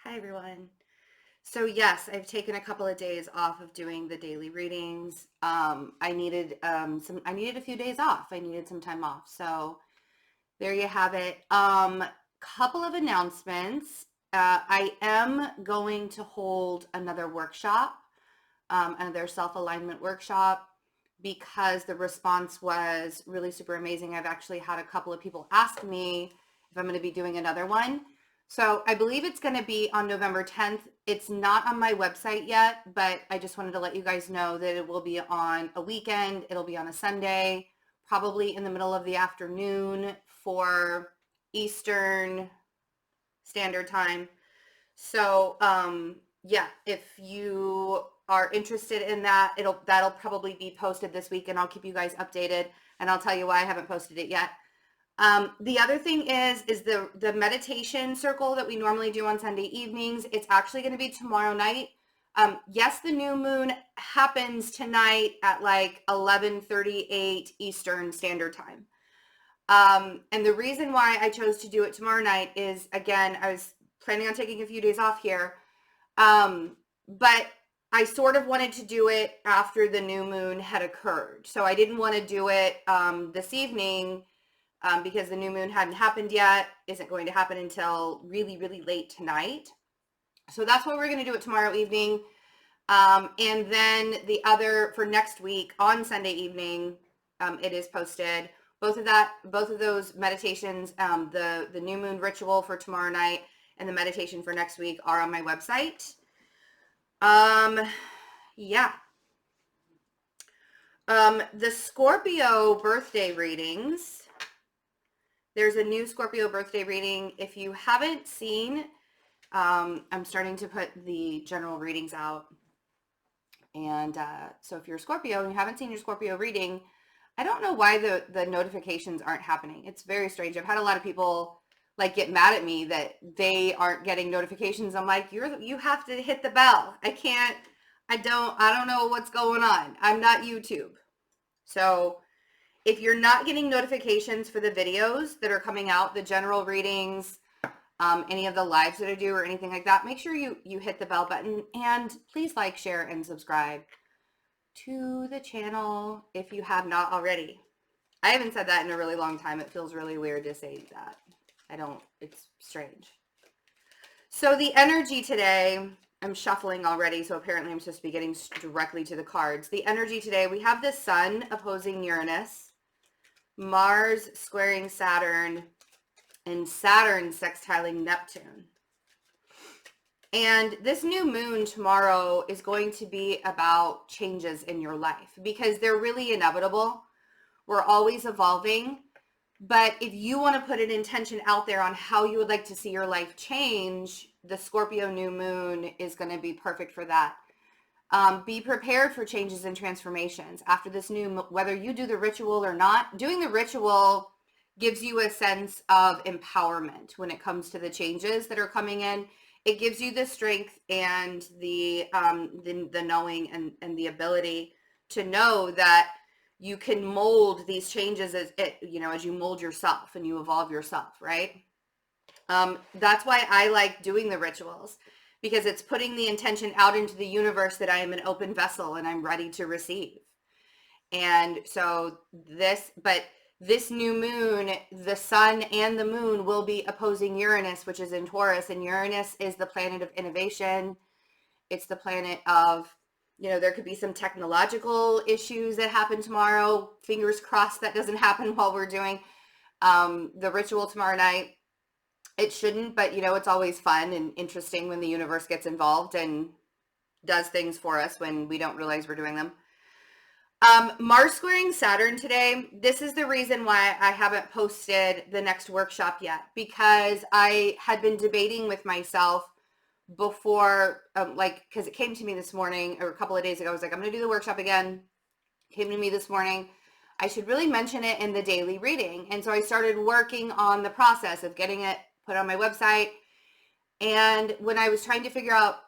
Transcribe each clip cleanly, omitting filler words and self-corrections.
Hi everyone. So yes, I've taken a couple of days off of doing the daily readings. I needed a few days off. I needed some time off. So there you have it. Couple of announcements. I am going to hold another workshop, another self-alignment workshop because the response was really super amazing. I've actually had a couple of people ask me if I'm going to be doing another one. So I believe it's going to be on November 10th. It's not on my website yet, but I just wanted to let you guys know that it will be on a weekend. It'll be on a Sunday, probably in the middle of the afternoon for Eastern Standard Time. So yeah, if you are interested in that, that'll probably be posted this week, and I'll keep you guys updated, and I'll tell you why I haven't posted it yet. The other thing is the meditation circle that we normally do on Sunday evenings. It's actually going to be tomorrow night. Yes, the new moon happens tonight at like 11:38 Eastern Standard Time. And the reason why I chose to do it tomorrow night is, again, I was planning on taking a few days off here. But I sort of wanted to do it after the new moon had occurred. So I didn't want to do it this evening because the new moon hadn't happened yet, isn't going to happen until really, really late tonight. So that's why we're going to do it tomorrow evening. And then the other for next week on Sunday evening, it is posted. Both of those meditations, the new moon ritual for tomorrow night and the meditation for next week are on my website. Yeah. The Scorpio birthday readings. There's a new Scorpio birthday reading. If you haven't seen, I'm starting to put the general readings out. And so if you're a Scorpio and you haven't seen your Scorpio reading, I don't know why the notifications aren't happening. It's very strange. I've had a lot of people like get mad at me that they aren't getting notifications. I'm like, you have to hit the bell. I don't know what's going on. I'm not YouTube. So if you're not getting notifications for the videos that are coming out, the general readings, any of the lives that I do or anything like that, make sure you hit the bell button, and please like, share, and subscribe to the channel if you have not already. I haven't said that in a really long time. It feels really weird to say that. It's strange. So the energy today, I'm shuffling already, so apparently I'm supposed to be getting directly to the cards. The energy today, we have the sun opposing Uranus, Mars squaring Saturn, and Saturn sextiling Neptune. And this new moon tomorrow is going to be about changes in your life because they're really inevitable. We're always evolving. But if you want to put an intention out there on how you would like to see your life change, the Scorpio new moon is going to be perfect for that. Be prepared for changes and transformations after this whether you do the ritual or not. Doing the ritual gives you a sense of empowerment when it comes to the changes that are coming in. It gives you the strength and the knowing and the ability to know that you can mold these changes as you mold yourself and you evolve yourself, right? That's why I like doing the rituals, because it's putting the intention out into the universe that I am an open vessel and I'm ready to receive. And so this new moon, the sun and the moon will be opposing Uranus, which is in Taurus, and Uranus is the planet of innovation. It's the planet of, there could be some technological issues that happen tomorrow. Fingers crossed that doesn't happen while we're doing the ritual tomorrow night. It shouldn't, but it's always fun and interesting when the universe gets involved and does things for us when we don't realize we're doing them. Mars squaring Saturn today. This is the reason why I haven't posted the next workshop yet, because I had been debating with myself before, because it came to me this morning or a couple of days ago. I was like, I'm going to do the workshop again. Came to me this morning. I should really mention it in the daily reading. And so I started working on the process of getting it put on my website. And when I was trying to figure out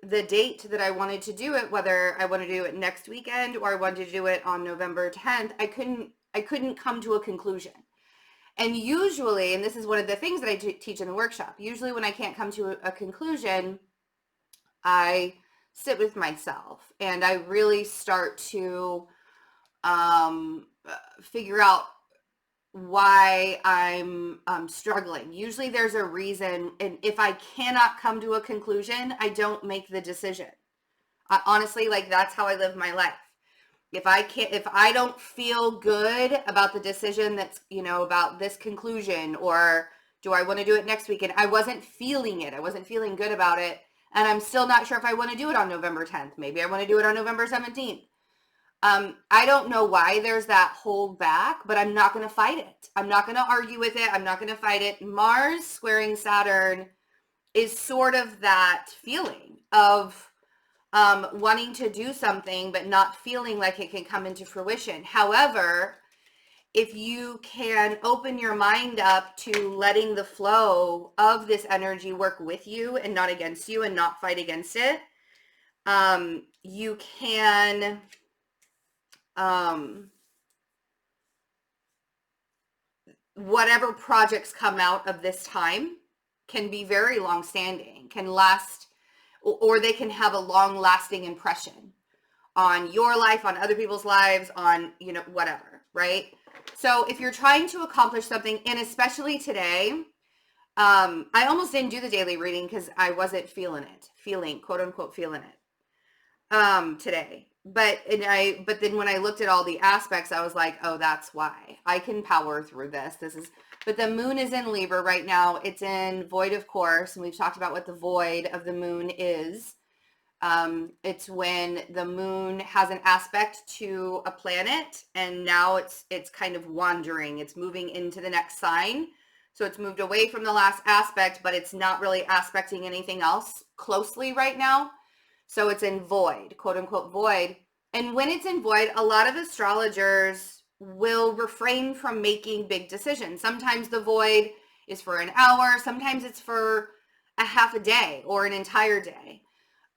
the date that I wanted to do it, whether I want to do it next weekend or I wanted to do it on November 10th, I couldn't come to a conclusion. And usually, and this is one of the things that I teach in the workshop, usually when I can't come to a conclusion, I sit with myself and I really start to figure out why I'm struggling. Usually there's a reason, and if I cannot come to a conclusion, I don't make the decision. Honestly, like, that's how I live my life. If I don't feel good about the decision that's, about this conclusion, or do I want to do it next week, and I wasn't feeling it, I wasn't feeling good about it, and I'm still not sure if I want to do it on November 10th. Maybe I want to do it on November 17th. I don't know why there's that hold back, but I'm not going to fight it. I'm not going to argue with it. I'm not going to fight it. Mars squaring Saturn is sort of that feeling of wanting to do something, but not feeling like it can come into fruition. However, if you can open your mind up to letting the flow of this energy work with you and not against you, and not fight against it, you can whatever projects come out of this time can be very long-standing, can last, or they can have a long-lasting impression on your life, on other people's lives, on, whatever, right? So if you're trying to accomplish something, and especially today, I almost didn't do the daily reading because I wasn't feeling, quote unquote, feeling it today. But then when I looked at all the aspects, I was like, oh, that's why I can power through this. But the moon is in Libra right now. It's in void, of course. And we've talked about what the void of the moon is. It's when the moon has an aspect to a planet, and now it's kind of wandering. It's moving into the next sign. So it's moved away from the last aspect, but it's not really aspecting anything else closely right now. So it's in void, quote unquote void. And when it's in void, a lot of astrologers will refrain from making big decisions. Sometimes the void is for an hour. Sometimes it's for a half a day or an entire day.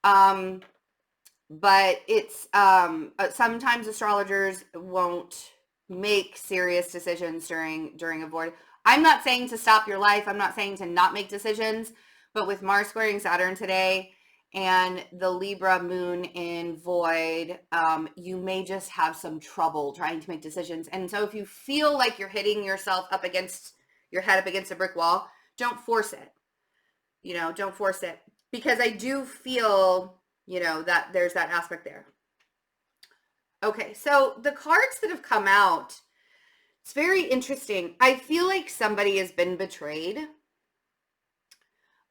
But it's sometimes astrologers won't make serious decisions during a void. I'm not saying to stop your life. I'm not saying to not make decisions. But with Mars squaring Saturn today, and the Libra moon in void, you may just have some trouble trying to make decisions. And so if you feel like you're hitting yourself up against your head, up against a brick wall, don't force it. Don't force it. Because I do feel, that there's that aspect there. Okay, so the cards that have come out, it's very interesting. I feel like somebody has been betrayed,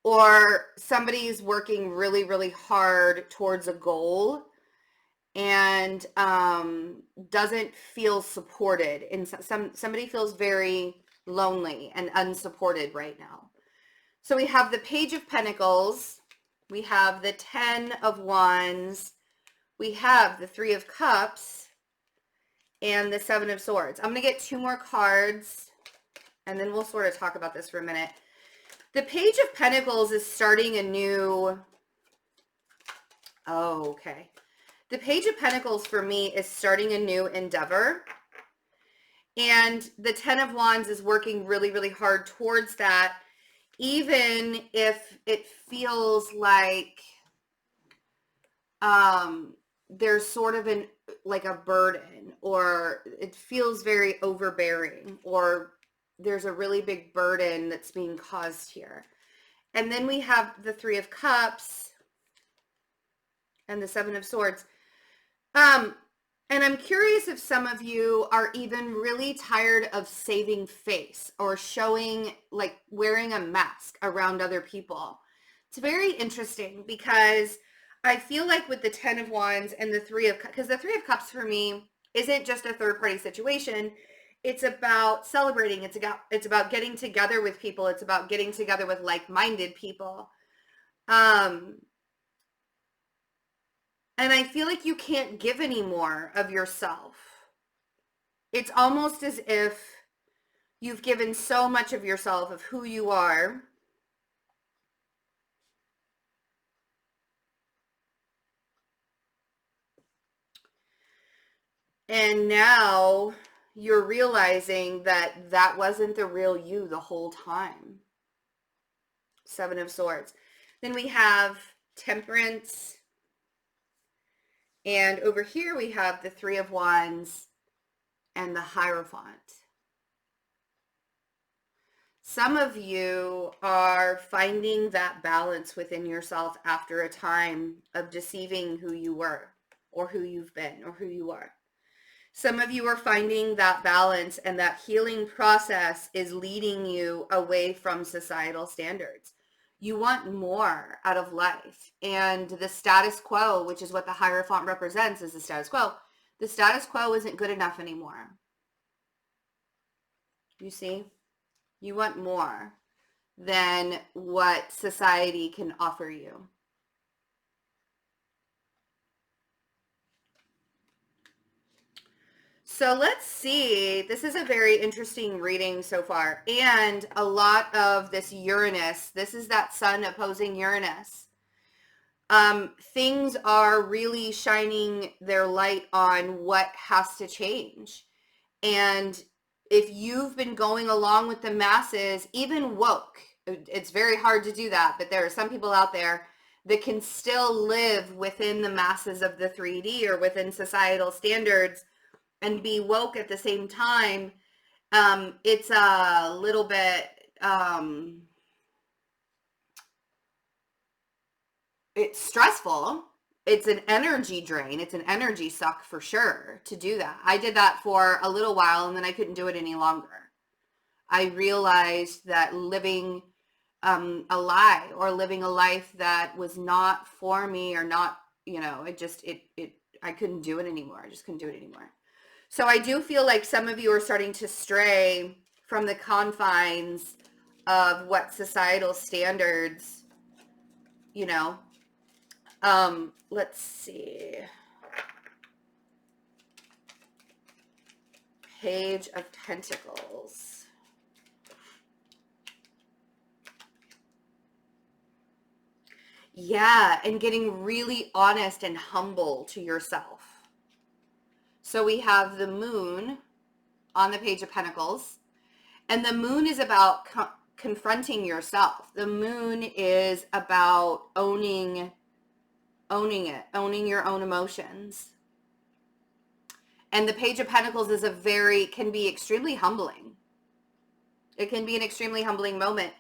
or somebody is working really, really hard towards a goal and doesn't feel supported. And somebody feels very lonely and unsupported right now. So we have the Page of Pentacles. We have the 10 of Wands. We have the 3 of Cups and the 7 of Swords. I'm going to get 2 more cards, and then we'll sort of talk about this for a minute. The Page of Pentacles is starting a new, okay. The Page of Pentacles for me is starting a new endeavor. And the 10 of Wands is working really, really hard towards that, even if it feels like there's sort of a burden, or it feels very overbearing, or there's a really big burden that's being caused here. And then we have the 3 of Cups and the 7 of Swords. And I'm curious if some of you are even really tired of saving face or showing, like, wearing a mask around other people. It's very interesting because I feel like with the 10 of Wands and the 3 of Cups, because the 3 of Cups for me isn't just a third party situation. It's about celebrating. It's about getting together with people. It's about getting together with like-minded people. And I feel like you can't give any more of yourself. It's almost as if you've given so much of yourself, of who you are, and now you're realizing that that wasn't the real you the whole time. Seven of Swords. Then we have Temperance. And over here we have the Three of Wands and the Hierophant. Some of you are finding that balance within yourself after a time of deceiving who you were or who you've been or who you are. Some of you are finding that balance, and that healing process is leading you away from societal standards. You want more out of life, and the status quo, which is what the Hierophant represents, is the status quo. The status quo isn't good enough anymore. You see? You want more than what society can offer you. So let's see. This is a very interesting reading so far. And a lot of this Uranus, this is that sun opposing Uranus. Things are really shining their light on what has to change. And if you've been going along with the masses, even woke, it's very hard to do that, but there are some people out there that can still live within the masses of the 3D or within societal standards and be woke at the same time. It's a little bit, it's stressful. It's an energy drain. It's an energy suck for sure to do that. I did that for a little while and then I couldn't do it any longer. I realized that living a lie or living a life that was not for me or not, you know, I couldn't do it anymore. I just couldn't do it anymore. So I do feel like some of you are starting to stray from the confines of what societal standards, you know. Let's see. Page of Pentacles. Yeah, and getting really honest and humble to yourself. So we have the Moon on the Page of Pentacles, and the Moon is about confronting yourself. The Moon is about owning your own emotions. And the Page of Pentacles is can be extremely humbling. It can be an extremely humbling moment.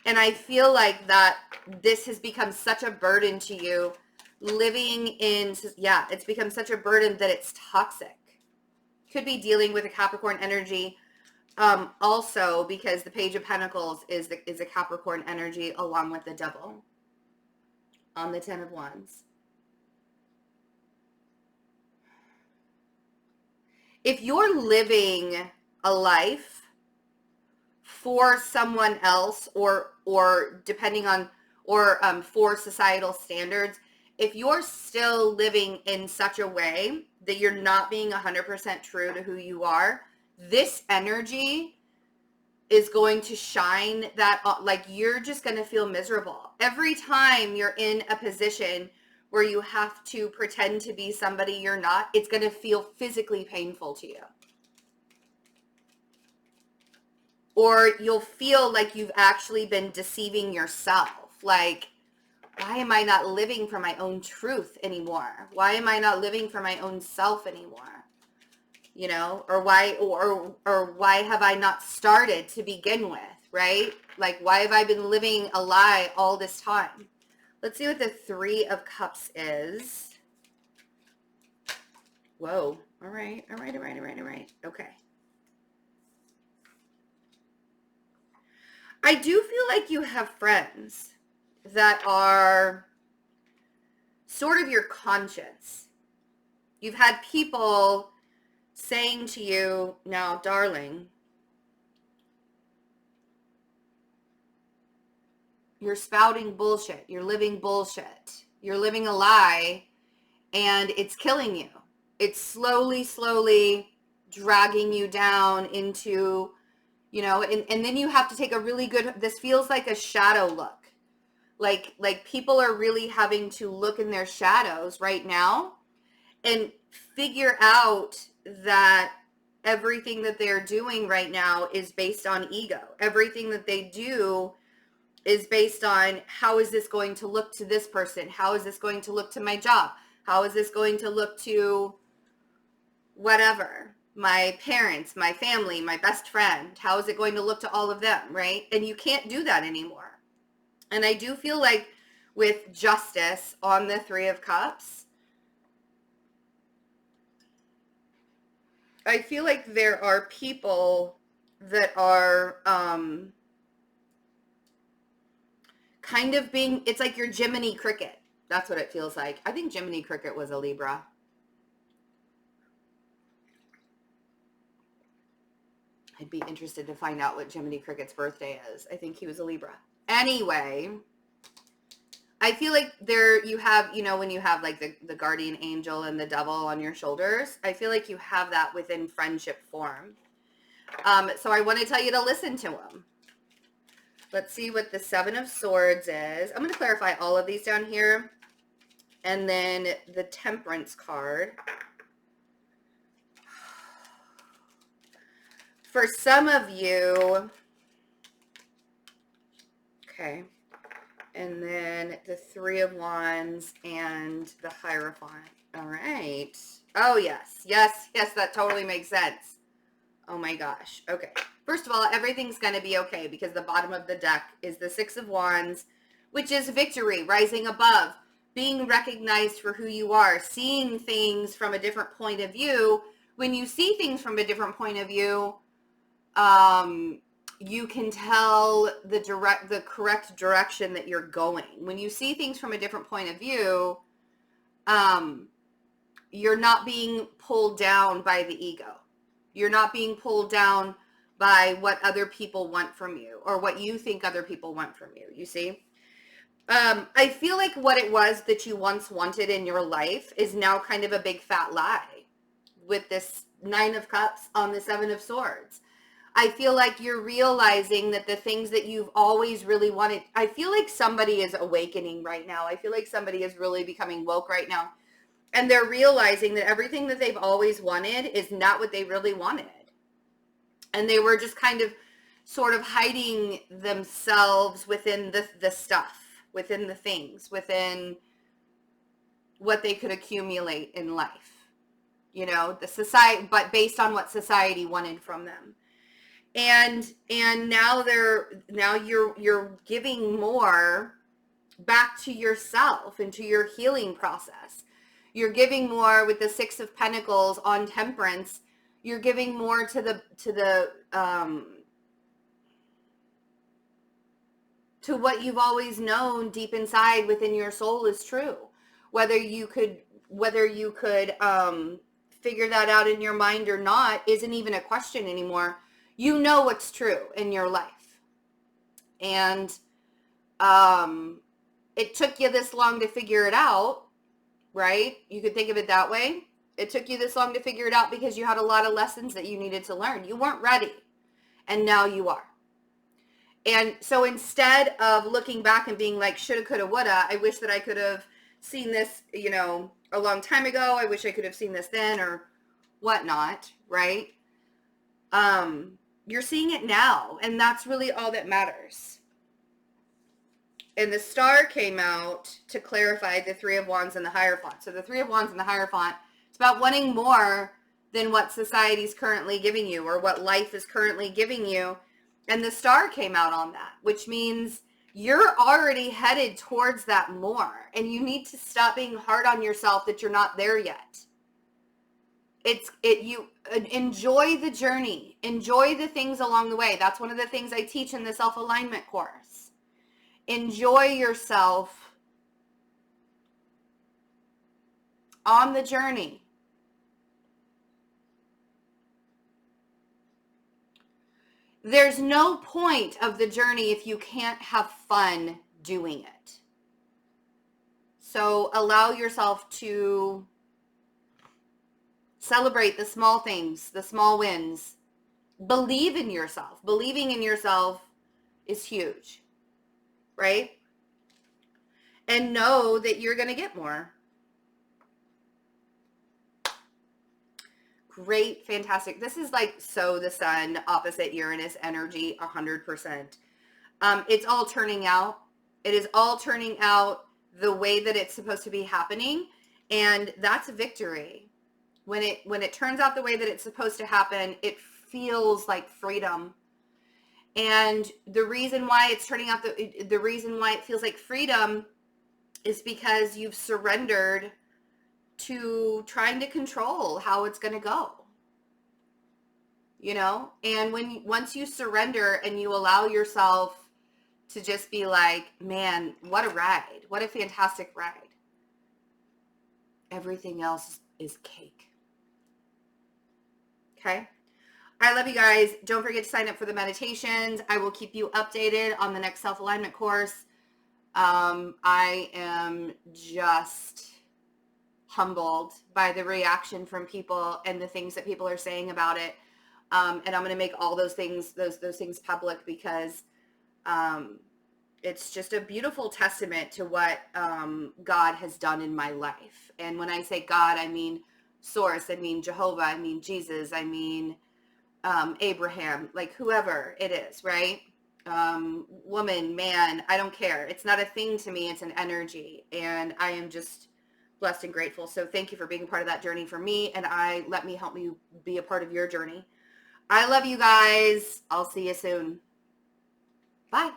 And I feel like that this has become such a burden to you. It's become such a burden that it's toxic. Could be dealing with a Capricorn energy also, because the Page of Pentacles is a Capricorn energy along with the Devil on the Ten of Wands. If you're living a life for someone else or depending on for societal standards, if you're still living in such a way that you're not being 100% true to who you are, this energy is going to shine that, like, you're just going to feel miserable. Every time you're in a position where you have to pretend to be somebody you're not, it's going to feel physically painful to you. Or you'll feel like you've actually been deceiving yourself. Like, why am I not living for my own truth anymore? Why am I not living for my own self anymore? You know, or why have I not started to begin with, right? Like, why have I been living a lie all this time? Let's see what the Three of Cups is. Whoa. All right. Okay. I do feel like you have friends that are sort of your conscience. You've had people saying to you, now, darling, you're spouting bullshit. You're living bullshit. You're living a lie, and it's killing you. It's slowly dragging you down into, you know, and then you have to take a really good, this feels like a shadow look. Like people are really having to look in their shadows right now and figure out that everything that they're doing right now is based on ego. Everything that they do is based on, how is this going to look to this person? How is this going to look to my job? How is this going to look to whatever? My parents, my family, my best friend. How is it going to look to all of them, right? And you can't do that anymore. And I do feel like with justice on the Three of Cups, I feel like there are people that are kind of being, it's like your Jiminy Cricket. That's what it feels like. I think Jiminy Cricket was a Libra. I'd be interested to find out what Jiminy Cricket's birthday is. I think he was a Libra. Anyway, I feel like there you have, you know, when you have like the guardian angel and the devil on your shoulders, I feel like you have that within friendship form. So I want to tell you to listen to him. Let's see what the Seven of Swords is. I'm going to clarify all of these down here. And then the Temperance card. For some of you, okay, and then the Three of Wands and the Hierophant. All right. Oh, yes. Yes, yes, that totally makes sense. Oh my gosh. Okay. First of all, everything's going to be okay because the bottom of the deck is the Six of Wands, which is victory, rising above, being recognized for who you are, seeing things from a different point of view. When you see things from a different point of view, you can tell the correct direction that you're going. When you see things from a different point of view, you're not being pulled down by the ego. You're not being pulled down by what other people want from you or what you think other people want from you. You see? I feel like what it was that you once wanted in your life is now kind of a big fat lie with this Nine of Cups on the Seven of Swords. I feel like you're realizing that the things that you've always really wanted, I feel like somebody is awakening right now. I feel like somebody is really becoming woke right now. And they're realizing that everything that they've always wanted is not what they really wanted. And they were just kind of sort of hiding themselves within the stuff, within the things, within what they could accumulate in life. You know, the society, but based on what society wanted from them. And now you're giving more back to yourself and to your healing process. You're giving more with the Six of Pentacles on Temperance. You're giving more to what you've always known deep inside within your soul is true. Whether you could figure that out in your mind or not isn't even a question anymore. You know what's true in your life. And it took you this long to figure it out, right? You could think of it that way. It took you this long to figure it out because you had a lot of lessons that you needed to learn. You weren't ready. And now you are. And so instead of looking back and being like, shoulda, coulda, woulda, I wish that I could have seen this, you know, a long time ago. I wish I could have seen this then or whatnot, right? You're seeing it now, and that's really all that matters. And the Star came out to clarify the Three of Wands and the Hierophant. So the Three of Wands and the Hierophant, it's about wanting more than what society's currently giving you or what life is currently giving you. And the Star came out on that, which means you're already headed towards that more. And you need to stop being hard on yourself that you're not there yet. You enjoy the journey. Enjoy the things along the way. That's one of the things I teach in the self-alignment course. Enjoy yourself on the journey. There's no point of the journey if you can't have fun doing it. So allow yourself to celebrate the small things, the small wins. Believe in yourself. Believing in yourself is huge, right? And know that you're going to get more. great, fantastic. This is like so the sun opposite Uranus energy, 100%. It's all turning out. It is all turning out the way that it's supposed to be happening. And that's a victory. When it turns out the way that it's supposed to happen, it feels like freedom. And the reason why it's turning out, the reason why it feels like freedom is because you've surrendered to trying to control how it's going to go. You know, and once you surrender and you allow yourself to just be like, man, what a ride. What a fantastic ride. Everything else is cake. Okay. I love you guys. Don't forget to sign up for the meditations. I will keep you updated on the next self-alignment course. I am just humbled by the reaction from people and the things that people are saying about it. And I'm going to make all those things, those things public, because it's just a beautiful testament to what God has done in my life. And when I say God, I mean Source, I mean Jehovah, I mean Jesus, I mean Abraham, like whoever it is, right? Woman, man, I don't care. It's not a thing to me. It's an energy. And I am just blessed and grateful. So thank you for being a part of that journey for me. And let me help you be a part of your journey. I love you guys. I'll see you soon. Bye.